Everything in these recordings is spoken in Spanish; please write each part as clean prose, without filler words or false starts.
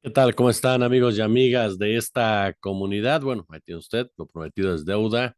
¿Qué tal? ¿Cómo están, amigos y amigas de esta comunidad? Bueno, ahí tiene usted, lo prometido es deuda.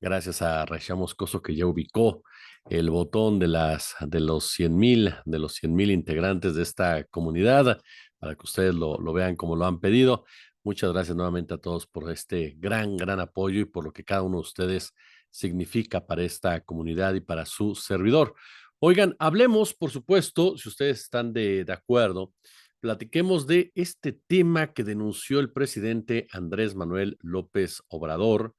Gracias a Rachel Moscoso, que ya ubicó el botón de los 100,000 integrantes de esta comunidad, para que ustedes lo vean como lo han pedido. Muchas gracias nuevamente a todos por este gran apoyo y por lo que cada uno de ustedes significa para esta comunidad y para su servidor. Oigan, hablemos, por supuesto, si ustedes están de acuerdo, platiquemos de este tema que denunció el presidente Andrés Manuel López Obrador,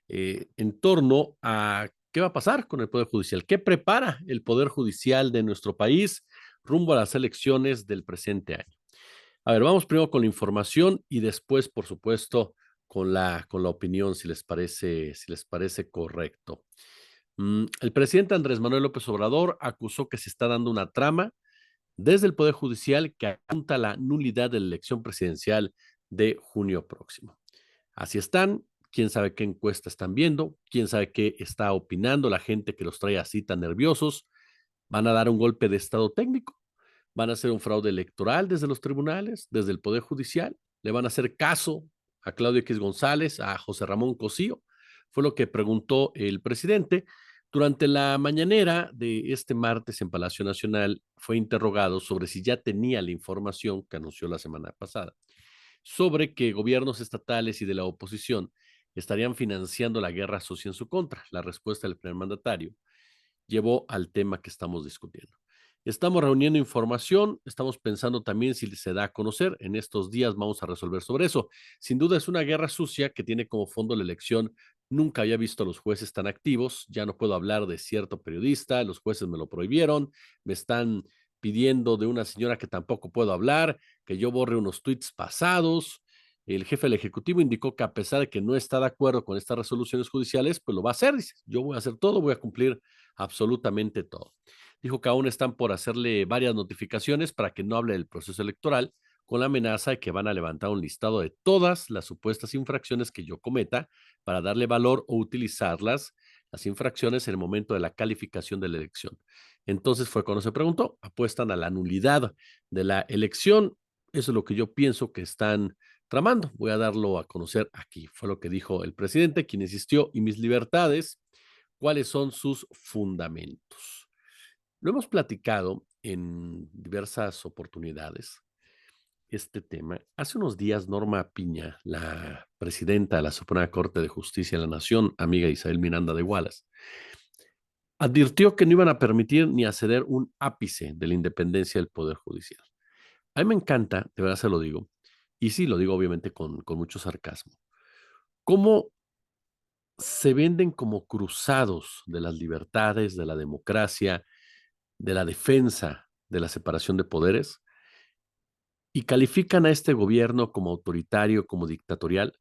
en torno a qué va a pasar con el Poder Judicial, qué prepara el Poder Judicial de nuestro país rumbo a las elecciones del presente año. A ver, vamos primero con la información y después, por supuesto, con la opinión, si les parece correcto. El presidente Andrés Manuel López Obrador acusó que se está dando una trama desde el Poder Judicial que apunta a la nulidad de la elección presidencial de junio próximo. Así están, quién sabe qué encuesta están viendo, quién sabe qué está opinando la gente que los trae así tan nerviosos. ¿Van a dar un golpe de estado técnico? ¿Van a hacer un fraude electoral desde los tribunales, desde el Poder Judicial? ¿Le van a hacer caso a Claudio X González, a José Ramón Cosío? Fue lo que preguntó el presidente. Durante la mañanera de este martes en Palacio Nacional fue interrogado sobre si ya tenía la información que anunció la semana pasada, sobre que gobiernos estatales y de la oposición estarían financiando la guerra sucia en su contra. La respuesta del primer mandatario llevó al tema que estamos discutiendo. Estamos reuniendo información, estamos pensando también si se da a conocer. En estos días vamos a resolver sobre eso. Sin duda es una guerra sucia que tiene como fondo la elección. Nunca había visto a los jueces tan activos. Ya no puedo hablar de cierto periodista. Los jueces me lo prohibieron. Me están pidiendo de una señora que tampoco puedo hablar, que yo borre unos tweets pasados. El jefe del Ejecutivo indicó que a pesar de que no está de acuerdo con estas resoluciones judiciales, pues lo va a hacer. Dice, yo voy a hacer todo, voy a cumplir absolutamente todo. Dijo que aún están por hacerle varias notificaciones para que no hable del proceso electoral, con la amenaza de que van a levantar un listado de todas las supuestas infracciones que yo cometa para darle valor o utilizarlas, las infracciones, en el momento de la calificación de la elección. Entonces fue cuando se preguntó, apuestan a la nulidad de la elección. Eso es lo que yo pienso que están tramando. Voy a darlo a conocer aquí. Fue lo que dijo el presidente, quien insistió, y mis libertades, ¿cuáles son sus fundamentos? Lo hemos platicado en diversas oportunidades, este tema. Hace unos días, Norma Piña, la presidenta de la Suprema Corte de Justicia de la Nación, amiga de Isabel Miranda de Wallace, advirtió que no iban a permitir ni a ceder un ápice de la independencia del Poder Judicial. A mí me encanta, de verdad se lo digo, y sí lo digo obviamente con mucho sarcasmo, cómo se venden como cruzados de las libertades, de la democracia, de la defensa de la separación de poderes, y califican a este gobierno como autoritario, como dictatorial,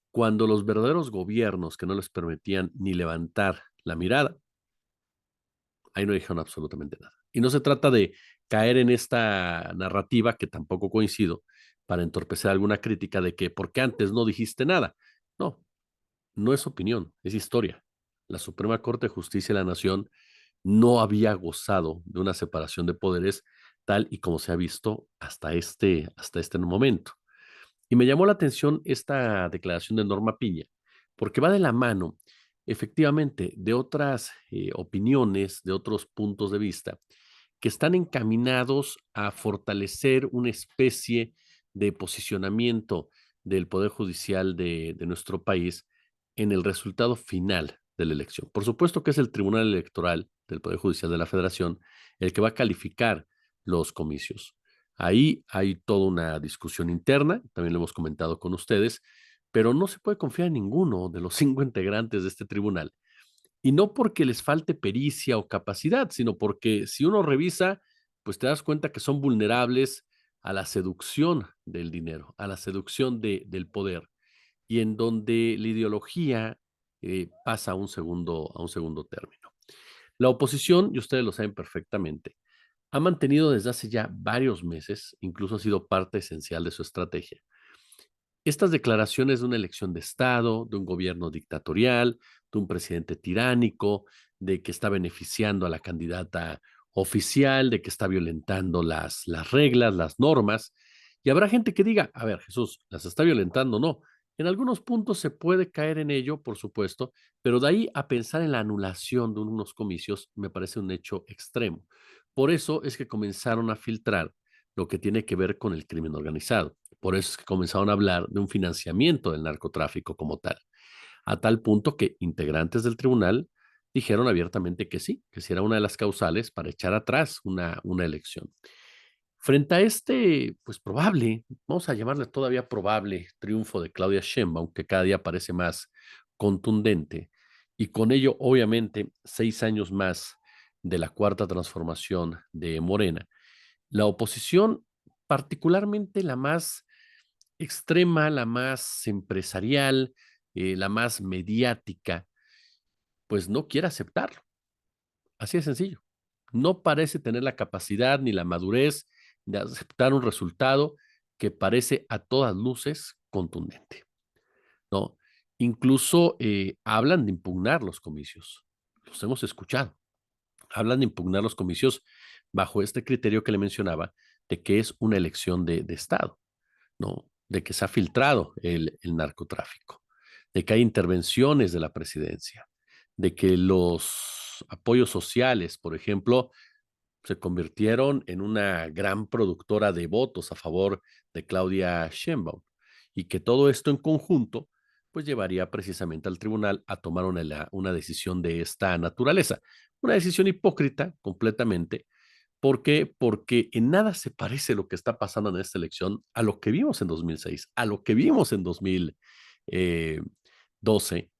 cuando los verdaderos gobiernos que no les permitían ni levantar la mirada, ahí no dijeron absolutamente nada. Y no se trata de caer en esta narrativa, que tampoco coincido, para entorpecer alguna crítica de que porque antes no dijiste nada. No, no es opinión, es historia. La Suprema Corte de Justicia de la Nación no había gozado de una separación de poderes tal y como se ha visto hasta este momento. Y me llamó la atención esta declaración de Norma Piña, porque va de la mano, efectivamente, de otras opiniones, de otros puntos de vista, que están encaminados a fortalecer una especie de posicionamiento del Poder Judicial de nuestro país en el resultado final de la elección. Por supuesto que es el Tribunal Electoral del Poder Judicial de la Federación el que va a calificar los comicios. Ahí hay toda una discusión interna, también lo hemos comentado con ustedes, pero no se puede confiar en ninguno de los 5 integrantes de este tribunal. Y no porque les falte pericia o capacidad, sino porque si uno revisa, pues te das cuenta que son vulnerables a la seducción del dinero, a la seducción del poder, y en donde la ideología pasa a un segundo término. La oposición, y ustedes lo saben perfectamente, ha mantenido desde hace ya varios meses, incluso ha sido parte esencial de su estrategia, estas declaraciones de una elección de Estado, de un gobierno dictatorial, de un presidente tiránico, de que está beneficiando a la candidata oficial, de que está violentando las reglas, las normas. Y habrá gente que diga, a ver, Jesús, las está violentando, no. En algunos puntos se puede caer en ello, por supuesto, pero de ahí a pensar en la anulación de unos comicios me parece un hecho extremo. Por eso es que comenzaron a filtrar lo que tiene que ver con el crimen organizado. Por eso es que comenzaron a hablar de un financiamiento del narcotráfico como tal, a tal punto que integrantes del tribunal dijeron abiertamente que sí era una de las causales para echar atrás una elección. Frente a este, pues probable, vamos a llamarle todavía probable triunfo de Claudia Sheinbaum, que cada día parece más contundente, y con ello, obviamente, 6 años más de la cuarta transformación de Morena, la oposición, particularmente la más extrema, la más empresarial, la más mediática, pues no quiere aceptarlo. Así de sencillo. No parece tener la capacidad ni la madurez de aceptar un resultado que parece a todas luces contundente, ¿no? Incluso hablan de impugnar los comicios. Los hemos escuchado. Hablan de impugnar los comicios bajo este criterio que le mencionaba, de que es una elección de Estado, ¿no? De que se ha filtrado el narcotráfico, de que hay intervenciones de la presidencia, de que los apoyos sociales, por ejemplo, se convirtieron en una gran productora de votos a favor de Claudia Sheinbaum y que todo esto en conjunto pues llevaría precisamente al tribunal a tomar una decisión de esta naturaleza. Una decisión hipócrita completamente. ¿Por qué? Porque en nada se parece lo que está pasando en esta elección a lo que vimos en 2006, a lo que vimos en 2012,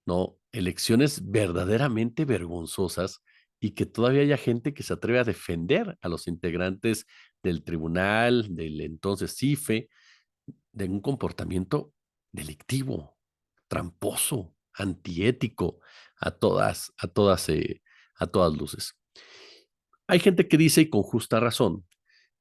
¿no? Elecciones verdaderamente vergonzosas y que todavía haya gente que se atreve a defender a los integrantes del tribunal, del entonces CIFE, de un comportamiento delictivo, tramposo, antiético, a todas luces. Hay gente que dice, y con justa razón,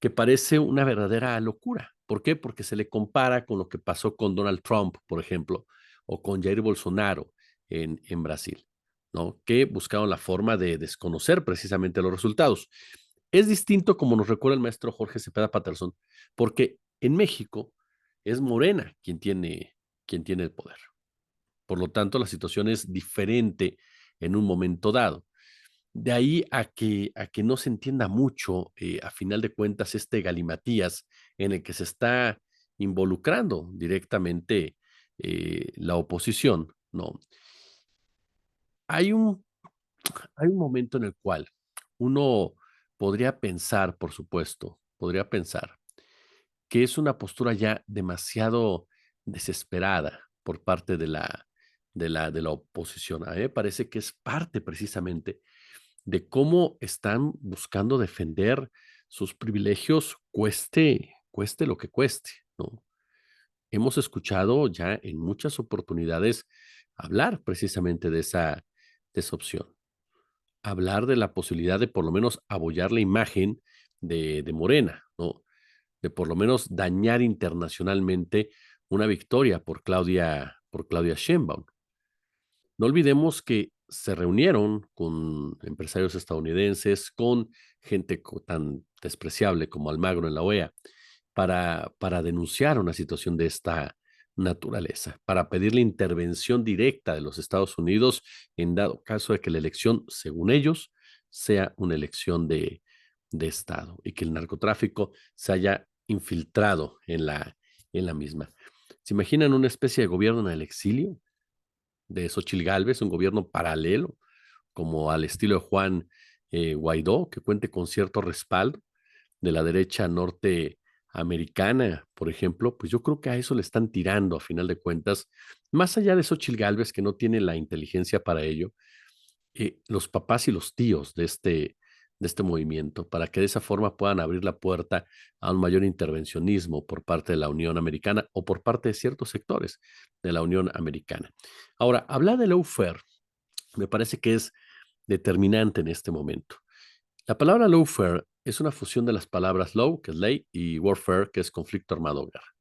que parece una verdadera locura. ¿Por qué? Porque se le compara con lo que pasó con Donald Trump, por ejemplo, o con Jair Bolsonaro en Brasil, ¿no? Que buscaron la forma de desconocer precisamente los resultados. Es distinto, como nos recuerda el maestro Jorge Cepeda Patterson, porque en México es Morena quien tiene el poder. Por lo tanto, la situación es diferente en un momento dado. De ahí a que no se entienda mucho, a final de cuentas, este galimatías en el que se está involucrando directamente la oposición, ¿no? Hay un, hay un momento en el cual uno podría pensar, por supuesto, podría pensar que es una postura ya demasiado desesperada por parte de la oposición. A mí me parece que es parte precisamente de cómo están buscando defender sus privilegios, cueste lo que cueste, ¿no? Hemos escuchado ya en muchas oportunidades hablar precisamente de esa opción, hablar de la posibilidad de por lo menos abollar la imagen de Morena, ¿no? De por lo menos dañar internacionalmente una victoria por Claudia Sheinbaum. No olvidemos que se reunieron con empresarios estadounidenses, con gente tan despreciable como Almagro en la OEA, para denunciar una situación de esta naturaleza, para pedir la intervención directa de los Estados Unidos en dado caso de que la elección, según ellos, sea una elección de Estado y que el narcotráfico se haya infiltrado en la misma. ¿Se imaginan una especie de gobierno en el exilio? De Xóchitl Gálvez, un gobierno paralelo, como al estilo de Juan Guaidó, que cuente con cierto respaldo de la derecha norteamericana, por ejemplo, pues yo creo que a eso le están tirando a final de cuentas, más allá de Xóchitl Gálvez, que no tiene la inteligencia para ello, los papás y los tíos de este movimiento, para que de esa forma puedan abrir la puerta a un mayor intervencionismo por parte de la Unión Americana o por parte de ciertos sectores de la Unión Americana. Ahora, hablar de lawfare me parece que es determinante en este momento. La palabra lawfare es una fusión de las palabras law, que es ley, y warfare, que es conflicto armado o guerra.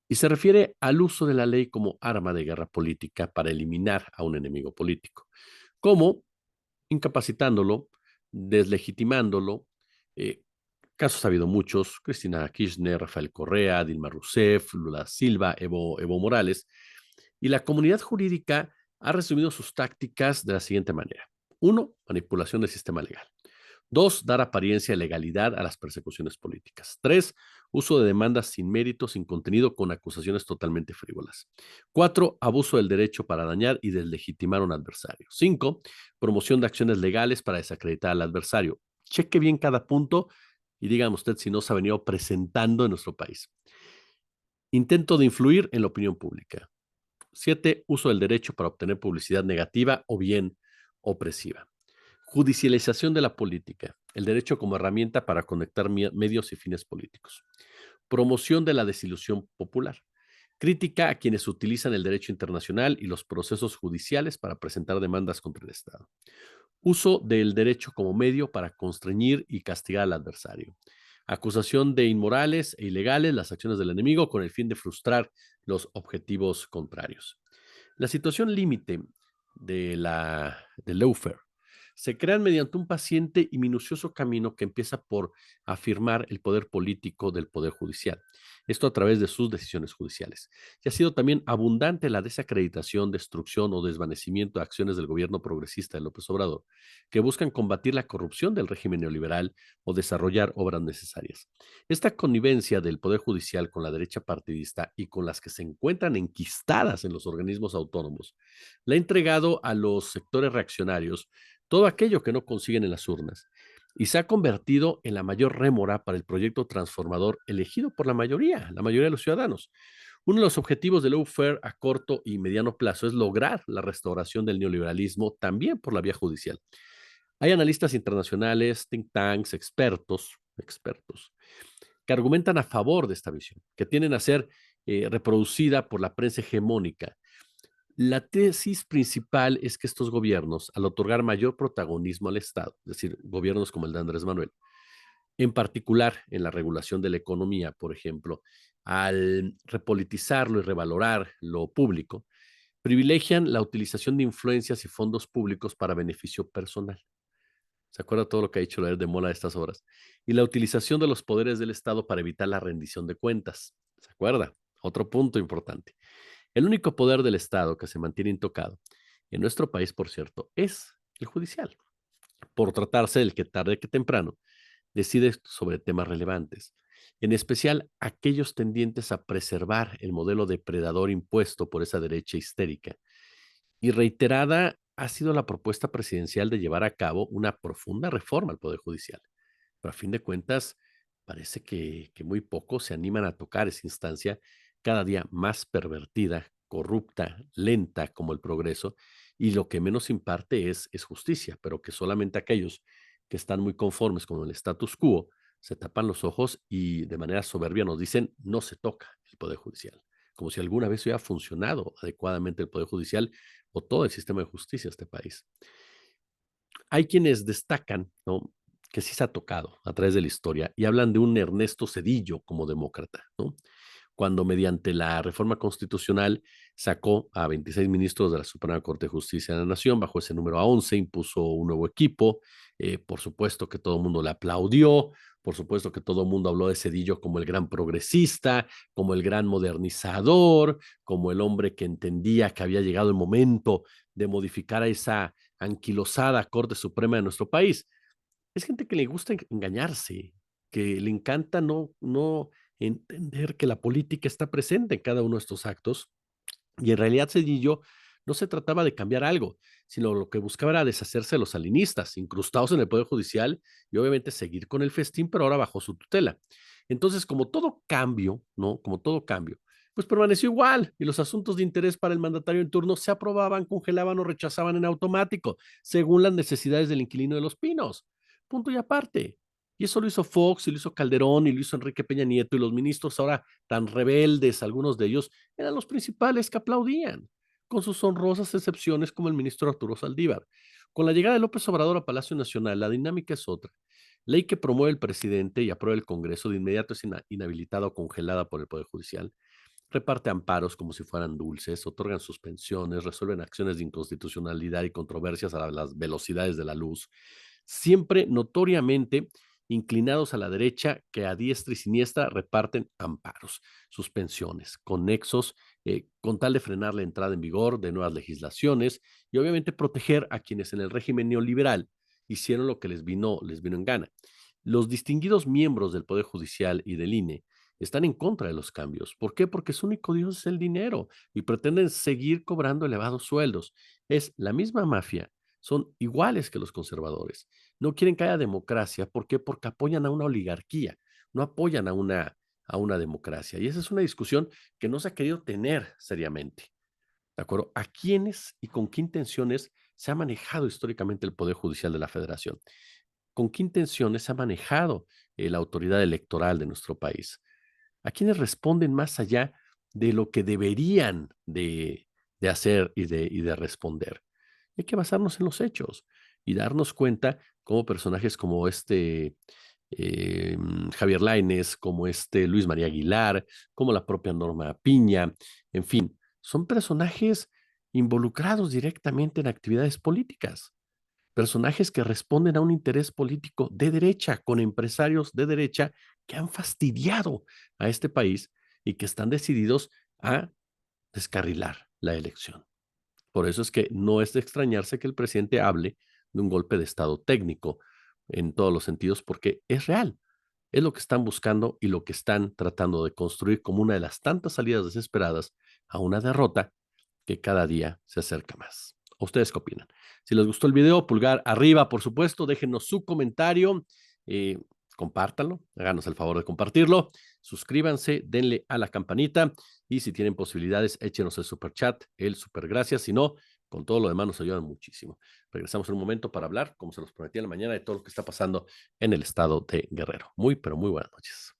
Y se refiere al uso de la ley como arma de guerra política para eliminar a un enemigo político, como incapacitándolo, deslegitimándolo, eh, Casos ha habido muchos: Cristina Kirchner, Rafael Correa, Dilma Rousseff, Lula Silva, Evo Morales, y la comunidad jurídica ha resumido sus tácticas de la siguiente manera. Uno, manipulación del sistema legal. Dos, dar apariencia de legalidad a las persecuciones políticas. Tres, uso de demandas sin mérito, sin contenido, con acusaciones totalmente frívolas. Cuatro, abuso del derecho para dañar y deslegitimar a un adversario. Cinco, promoción de acciones legales para desacreditar al adversario. Cheque bien cada punto y dígame usted si no se ha venido presentando en nuestro país. Intento de influir en la opinión pública. Siete, uso del derecho para obtener publicidad negativa o bien opresiva. Judicialización de la política, el derecho como herramienta para conectar medios y fines políticos. Promoción de la desilusión popular. Crítica a quienes utilizan el derecho internacional y los procesos judiciales para presentar demandas contra el Estado. Uso del derecho como medio para constreñir y castigar al adversario. Acusación de inmorales e ilegales las acciones del enemigo con el fin de frustrar los objetivos contrarios. La situación límite del lawfare se crean mediante un paciente y minucioso camino que empieza por afirmar el poder político del poder judicial. Esto a través de sus decisiones judiciales. Y ha sido también abundante la desacreditación, destrucción o desvanecimiento de acciones del gobierno progresista de López Obrador, que buscan combatir la corrupción del régimen neoliberal o desarrollar obras necesarias. Esta connivencia del Poder Judicial con la derecha partidista y con las que se encuentran enquistadas en los organismos autónomos, le ha entregado a los sectores reaccionarios todo aquello que no consiguen en las urnas y se ha convertido en la mayor rémora para el proyecto transformador elegido por la mayoría de los ciudadanos. Uno de los objetivos del lawfare a corto y mediano plazo es lograr la restauración del neoliberalismo también por la vía judicial. Hay analistas internacionales, think tanks, expertos, que argumentan a favor de esta visión, que tienden a ser reproducida por la prensa hegemónica. La tesis principal es que estos gobiernos, al otorgar mayor protagonismo al Estado, es decir, gobiernos como el de Andrés Manuel, en particular en la regulación de la economía, por ejemplo, al repolitizarlo y revalorar lo público, privilegian la utilización de influencias y fondos públicos para beneficio personal. ¿Se acuerda todo lo que ha dicho Loret de Mola a estas horas? Y la utilización de los poderes del Estado para evitar la rendición de cuentas. ¿Se acuerda? Otro punto importante. El único poder del Estado que se mantiene intocado en nuestro país, por cierto, es el judicial, por tratarse del que tarde que temprano decide sobre temas relevantes, en especial aquellos tendientes a preservar el modelo depredador impuesto por esa derecha histérica. Y reiterada ha sido la propuesta presidencial de llevar a cabo una profunda reforma al Poder Judicial. Pero a fin de cuentas, parece que muy pocos se animan a tocar esa instancia cada día más pervertida, corrupta, lenta como el progreso, y lo que menos imparte es justicia, pero que solamente aquellos que están muy conformes con el status quo se tapan los ojos y de manera soberbia nos dicen no se toca el Poder Judicial, como si alguna vez hubiera funcionado adecuadamente el Poder Judicial o todo el sistema de justicia de este país. Hay quienes destacan, ¿no?, que sí se ha tocado a través de la historia y hablan de un Ernesto Zedillo como demócrata, ¿no? Cuando mediante la reforma constitucional sacó a 26 ministros de la Suprema Corte de Justicia de la Nación, bajó ese número a 11, impuso un nuevo equipo, por supuesto que todo el mundo le aplaudió, por supuesto que todo el mundo habló de Zedillo como el gran progresista, como el gran modernizador, como el hombre que entendía que había llegado el momento de modificar a esa anquilosada Corte Suprema de nuestro país. Es gente que le gusta engañarse, que le encanta no entender que la política está presente en cada uno de estos actos, y en realidad Cedillo no se trataba de cambiar algo, sino lo que buscaba era deshacerse de los salinistas, incrustados en el Poder Judicial, y obviamente seguir con el festín, pero ahora bajo su tutela. Entonces, como todo cambio, ¿no? Como todo cambio, pues permaneció igual, y los asuntos de interés para el mandatario en turno se aprobaban, congelaban o rechazaban en automático, según las necesidades del inquilino de Los Pinos. Punto y aparte. Y eso lo hizo Fox, y lo hizo Calderón, y lo hizo Enrique Peña Nieto, y los ministros ahora tan rebeldes, algunos de ellos, eran los principales que aplaudían, con sus honrosas excepciones como el ministro Arturo Saldívar. Con la llegada de López Obrador a Palacio Nacional, la dinámica es otra. Ley que promueve el presidente y aprueba el Congreso de inmediato es inhabilitada o congelada por el Poder Judicial. Reparte amparos como si fueran dulces, otorgan suspensiones, resuelven acciones de inconstitucionalidad y controversias a las velocidades de la luz, siempre notoriamente inclinados a la derecha que a diestra y siniestra reparten amparos, suspensiones, conexos, con tal de frenar la entrada en vigor de nuevas legislaciones y obviamente proteger a quienes en el régimen neoliberal hicieron lo que les vino en gana. Los distinguidos miembros del Poder Judicial y del INE están en contra de los cambios. ¿Por qué? Porque su único Dios es el dinero y pretenden seguir cobrando elevados sueldos. Es la misma mafia, son iguales que los conservadores. No quieren que haya democracia. ¿Por qué? Porque apoyan a una oligarquía, no apoyan a una democracia. Y esa es una discusión que no se ha querido tener seriamente. ¿De acuerdo? ¿A quiénes y con qué intenciones se ha manejado históricamente el Poder Judicial de la Federación? ¿Con qué intenciones se ha manejado la autoridad electoral de nuestro país? ¿A quiénes responden más allá de lo que deberían de hacer y de responder? Hay que basarnos en los hechos y darnos cuenta cómo personajes como Javier Lainez, como Luis María Aguilar, como la propia Norma Piña, en fin, son personajes involucrados directamente en actividades políticas, personajes que responden a un interés político de derecha, con empresarios de derecha que han fastidiado a este país y que están decididos a descarrilar la elección. Por eso es que no es de extrañarse que el presidente hable de un golpe de estado técnico en todos los sentidos, porque es real. Es lo que están buscando y lo que están tratando de construir como una de las tantas salidas desesperadas a una derrota que cada día se acerca más. ¿Ustedes qué opinan? Si les gustó el video, pulgar arriba, por supuesto, déjenos su comentario, eh, compártanlo, háganos el favor de compartirlo, suscríbanse, denle a la campanita y si tienen posibilidades, échenos el super chat, el super gracias, si no, con todo lo demás nos ayudan muchísimo. Regresamos en un momento para hablar, como se los prometí en la mañana, de todo lo que está pasando en el estado de Guerrero. Muy, pero muy buenas noches.